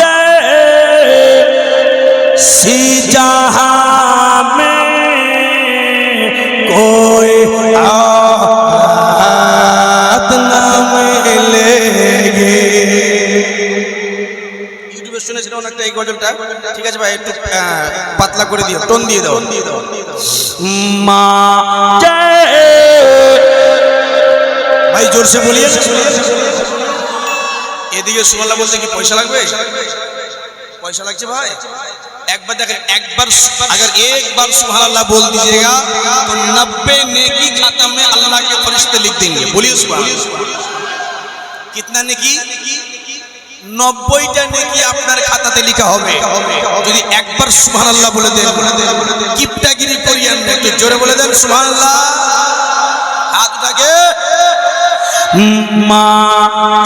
जैसी जहां में कोई औरत न मिलेगी। ইউটিউবে শুনেছিলাম অনেকটা এই গজলটা, ঠিক আছে ভাই একটু পাতলা করে দিও, টোন দিয়ে দাও। মা ভাই জোরসে বলিয়ে, এদিকে সুবহানাল্লাহ বলতে কি পয়সা লাগবে? पैसा लगছে भाई? एक बार देखें, एक बार अगर एक बार सुबहानअल्लाह बोल दीजिएगा तो 90 नेकी खाता में अल्लाह के फरिश्ते लिख देंगे। बोलिए सुबहानअल्लाह। कितना नेकी? 90টা নেকি আপনার খাতাতে লেখা হবে যদি একবার সুবহানাল্লাহ বলে দেন। কিপটাগিরি করিয়েন না, একটু জোরে বলে দেন সুবহানাল্লাহ। হাত উঠাকে মা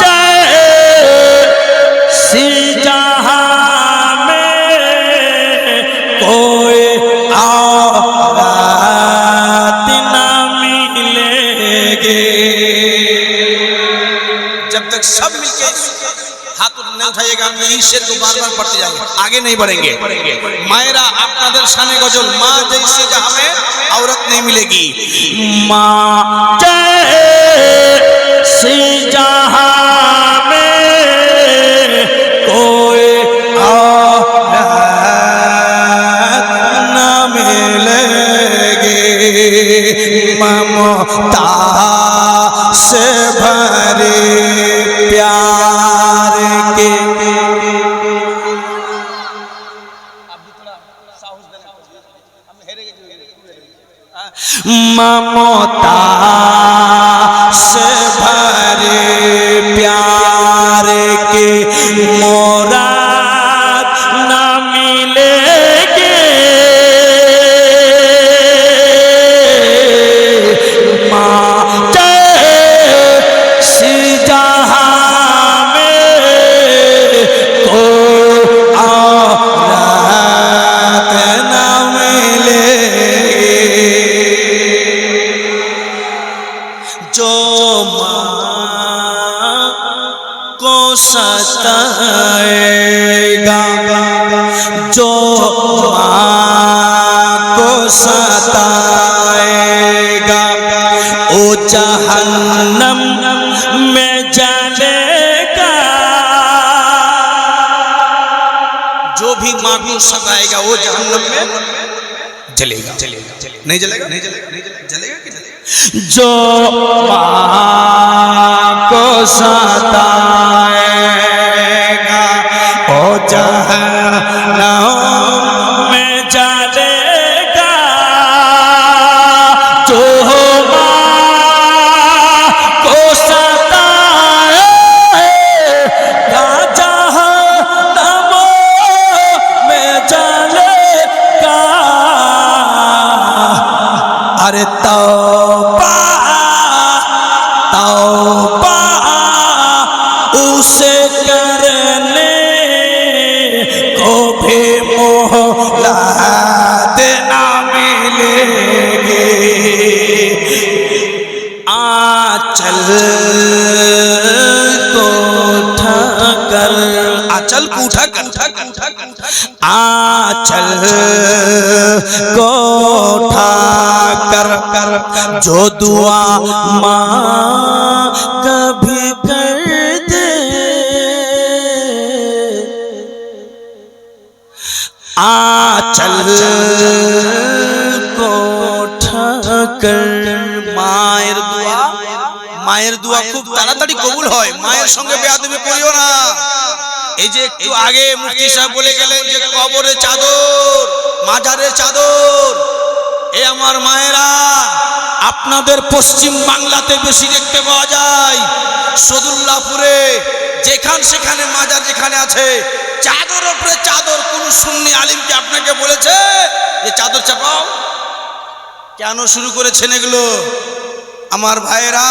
जैसी जहां में कोई औरत न मिलेगी। जब तक सब मिलके हाथ नहीं उठाइएगा, हम यही शेर को बार बार पढ़ते जाएंगे, आगे नहीं बढ़ेंगे। मायरा आपनाদের शाने गजल, माँ जैसी जहां में औरत नहीं मिलेगी। माँ जैसी जहां में कोई औरत न मिलेगी। ममता से भरे प्यार के ममता से भरे प्यार के मुराद न मिलेगी। माँ जैसी जहां में कोई औरत न मिलेगी। जो माँ को सताएगा, जो माँ को सताएगा वो जहन्नम में जाएगा। जो भी माँ को सताएगा वो जहन्नम में जलेगा। नहीं जलेगा? नहीं जलेगा? जलेगा कि जलेगा? जो माँ को सताएगा वो जहन्नम में जाएगा। जो माँ को सताएगा जहन्नम में जाएगा। अरे तौबा तौबा उसे करने को भी मोहलत न मिलेगी। आंचल को उठाकर, आंचल को उठाकर, आंचल को उठाकर जो दुआ माँ कभी कर दे, आंचल को उठाकर মায়ের দোয়া খুব তাড়াতাড়ি কবুল হয়। মায়ের সঙ্গে বেয়াদবি করিও না। এই যে একটু আগে মুফতি সাহেব বলে গেলেন যে কবরের চাদর, মাজারের চাদর, এ আমার মায়েরা আপনাদের পশ্চিম বাংলাতে বেশি দেখতে পাওয়া যায়। সদুল্লাহপুরে যেখান সেখানে মাজার যেখানে আছে, চাদর উপরে চাদর। কোন সুন্নি আলিম কি আপনাকে বলেছে যে চাদর চাপাও? কেন শুরু করেছেন এগুলো? আমার ভাইরা,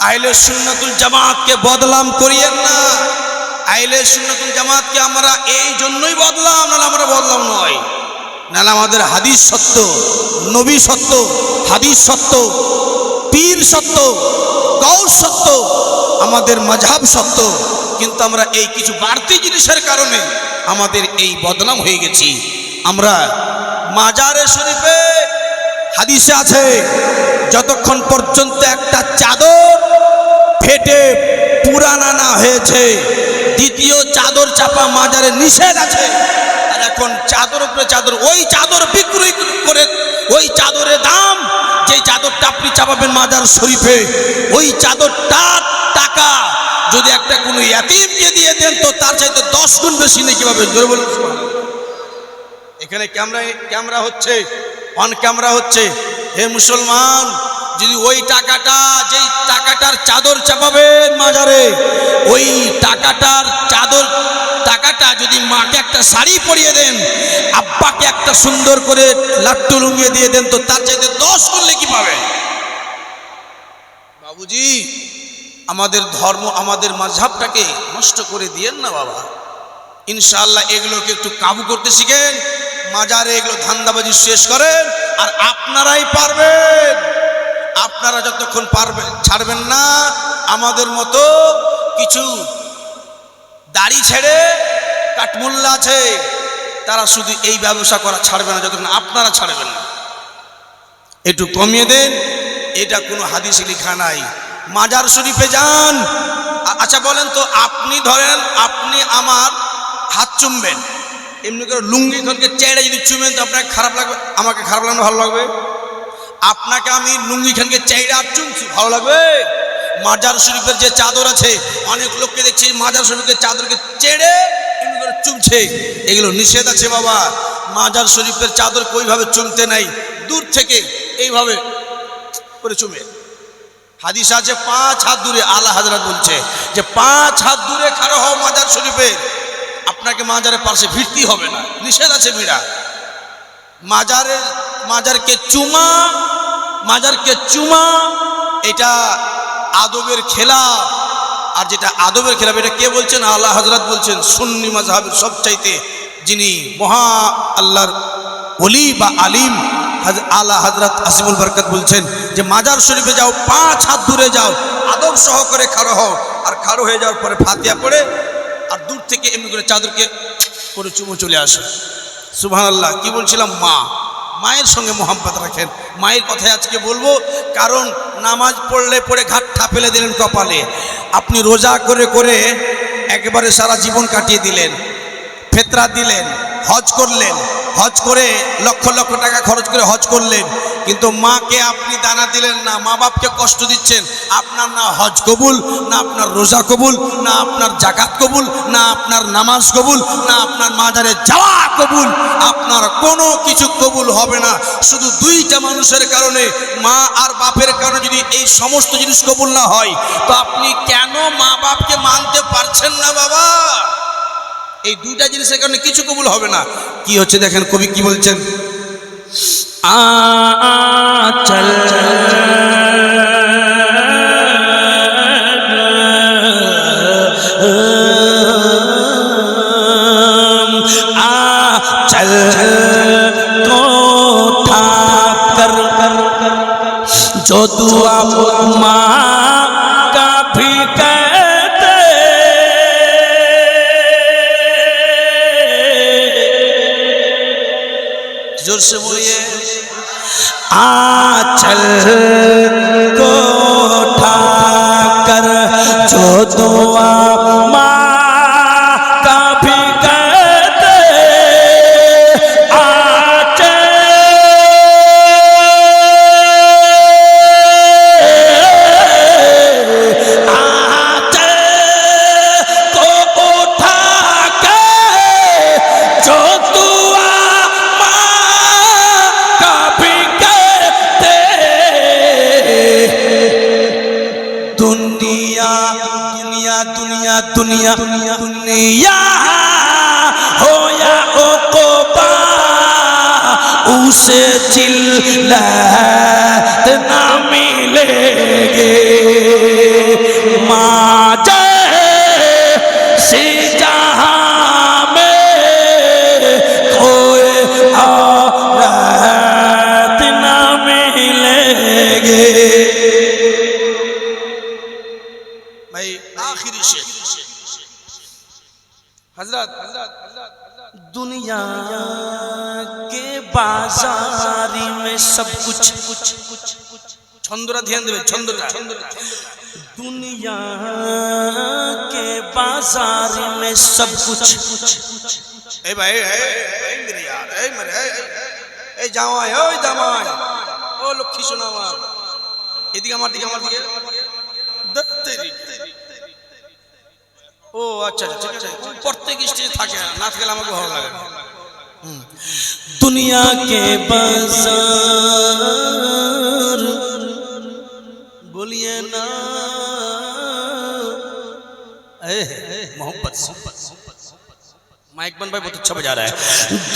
আহলে সুন্নাতুল জামাতকে বদনাম করিয়েন না। আহলে সুন্নাতুল জামাতকে আমরা এই জন্যই বদলাম, না আমরা বদলাম নয়। নাহলে আমাদের হাদিস সত্য, নবী সত্য, হাদিস সত্য, পীর সত্য, গৌস সত্য, আমাদের মাযহাব সত্য, কিন্তু আমরা এই কিছু বাড়তি জিনিসের কারণে আমাদের এই বদনাম হয়ে গেছি। আমরা মাজারে শরীফে হাদিসে আছে, যতক্ষণ পর্যন্ত একটা চাদর ফেটে পুরানা না হয়েছে দ্বিতীয় চাদর চাপা মাজারে নিষেধ আছে। আর এখন চাদর উপরে চাদর, ওই চাদর বিক্রি করে ওই চাদরের দাম, যে চাদরটা আপনি চাপাবেন মাজার শরীফে, ওই চাদরটার টাকা যদি একটা কোনো ইয়াতীমকে দিয়ে দেন তো তার চাইতে 10 গুণ বেশি নেই। কিভাবে জোরে বলুন। এখানে ক্যামেরা হচ্ছে, অন ক্যামেরা হচ্ছে। হে মুসলমান, যদি ওই টাকাটা, যেই টাকাটার চাদর চাপাবেন মাজারে, ওই টাকাটা যদি মাকে একটা শাড়ি পরিয়ে দেন, আব্বাকে একটা সুন্দর করে লাট্টু লুঙ্গিয়ে দিয়ে দেন তো তার চাইতে 10 গুণ কি পাবেন। বাবুজি, আমাদের ধর্ম, আমাদের মাযহাবটাকে নষ্ট করে দিয়েন না বাবা। ইনশাআল্লাহ এগুলোকে একটু কাবু করতে শিখেন, মাজারে এগুলো ধান্দাবাজি শেষ করেন, আর আপনারাই পারবেন। আপনারা যতক্ষণ পারবেন ছাড়বেন না, আমাদের মতো কিছু দাড়ি ছেড়ে কাঠমুল্লা আছে, তারা শুধু এই ব্যবসা করা ছাড়বে না যতক্ষণ আপনারা ছাড়বেন না। একটু কমিয়ে দেন, এটা কোনো হাদিসে লেখা নাই। মাজার শরীফে যান। আচ্ছা বলেন তো, আপনি ধরেন আপনি আমার হাত চুমবেন, এমনি করে লুঙ্গি খানকে চেড়ে যদি চুমেন তো আপনাকে খারাপ লাগবে? আমাকে খারাপ লাগবে? ভালো লাগবে? আপনাকে আমি লুঙ্গি খানকে চেড়ে আর চুমছি, ভালো লাগবে? মাজার শরীফের যে চাদর আছে, অনেক লোককে দেখছি মাজার শরীফের চাদরকে চেড়ে এমনি করে চুমছে, এগুলো নিষেধ আছে বাবা। মাজার শরীফের চাদর ওইভাবে চুমতে নাই, দূর থেকে এইভাবে করে চুমে। হাদিস আছে 5 হাত দূরে, আলা হযরত বলছে যে 5 হাত দূরে খাড়া হও মাজার শরীফে, আপনাকে মাজারের পাশে ভিড়তে হবে না, নিষেধ আছে ভিড়া। মাজারকে চুমা এটা আদবের খেলাফ। আর যেটা আদবের খেলাফ, এটা কে বলছেন? আলা হযরত বলছেন, সুন্নি মাযহাবের সবচাইতে যিনি মহা আল্লাহর ওলি বা আলিম আলা হযরত আসিমুল বরকত বলছেন যে মাজার শরীফে যাও, 5 হাত দূরে যাও, আদব সহকারে খাড়া হও, আর খাড়া হয়ে যাওয়ার পরে ফাতিহা পড়ে আর দূর থেকে এমনি করে চাদরকে করে চুমো চলে আসে। সুবহানাল্লাহ। কি বলছিলাম? মায়ের সঙ্গে মোহাব্বত রাখেন। মায়ের কথাই আজকে বলবো, কারণ নামাজ পড়ে ঘাটটা ফেলে দিলেন কপালে, আপনি রোজা করে একেবারে সারা জীবন কাটিয়ে দিলেন, ফিতরা দিলেন, হজ করলেন, হজ করে লক্ষ লক্ষ টাকা খরচ করে হজ করলেন, কিন্তু মাকে আপনি দানা দিলেন না, মা বাপকে কষ্ট দিচ্ছেন। আপনার না হজ কবুল, না আপনার রোজা কবুল, না আপনার জাকাত কবুল, না আপনার নামাজ কবুল, না আপনার মাজারে যাওয়া কবুল, আপনার কোনো কিছু কবুল হবে না। শুধু 2টা মানুষের কারণে, মা আর বাপের কারণে যদি এই সমস্ত জিনিস কবুল না হয়, তো আপনি কেন মা বাপকে মানতে পারছেন না বাবা? এই 2টা জিনিসের কারণে কিছু কবুল হবে না। কি হচ্ছে দেখেন, কবি কি বলছেন? চল চল তো ঠাকর जो दुआ माँ का भी कहते, जोर से बोलिए। आंचल को उठाकर जो दुआ माँ का भी कहते, दुनिया दुनिया हो या उक़बा, उसे जिल्लत ना मिलेगी। माज़र से जहाँ में कोई औरत ना मिलेगी। हजरत दुनिया के बाजारी में सब कुछ छंदरा ध्यान देवे छंदरा दुनिया के बाजार में सब कुछ ए भाई मेरे यार ए मेरे ए জামাই ওই জামাই ও লক্ষ্মী সোনা আমার এদিকে আমার দিকে তেরি ও আচ্ছা ঠিক আছে প্রত্যেক স্টেজে থাকে না থাকলে আমাকে ভালো লাগে दुनिया के बाजार बोलिए ना मोहब्बत माइक बन भाई बहुत अच्छा बजा रहा है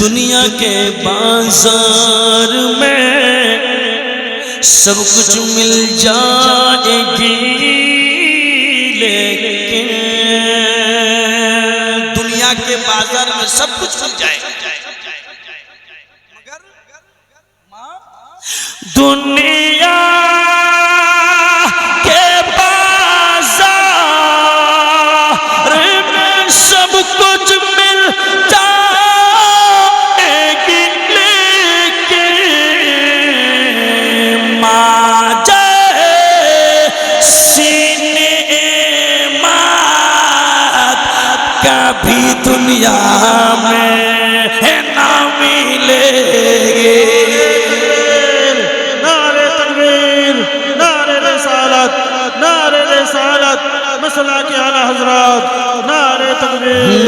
दुनिया के बाजार में सब कुछ मिल जाएगी लेकिन दुनिया के बाजार में सब कुछ मिल जाएगा मगर दुनिया के बाजार में सब कुछ मिल जाएगी लेकिन माजे सीने मात कभी दुनिया में ना मिलेगी मसला के आला हजरत नारे तकबीर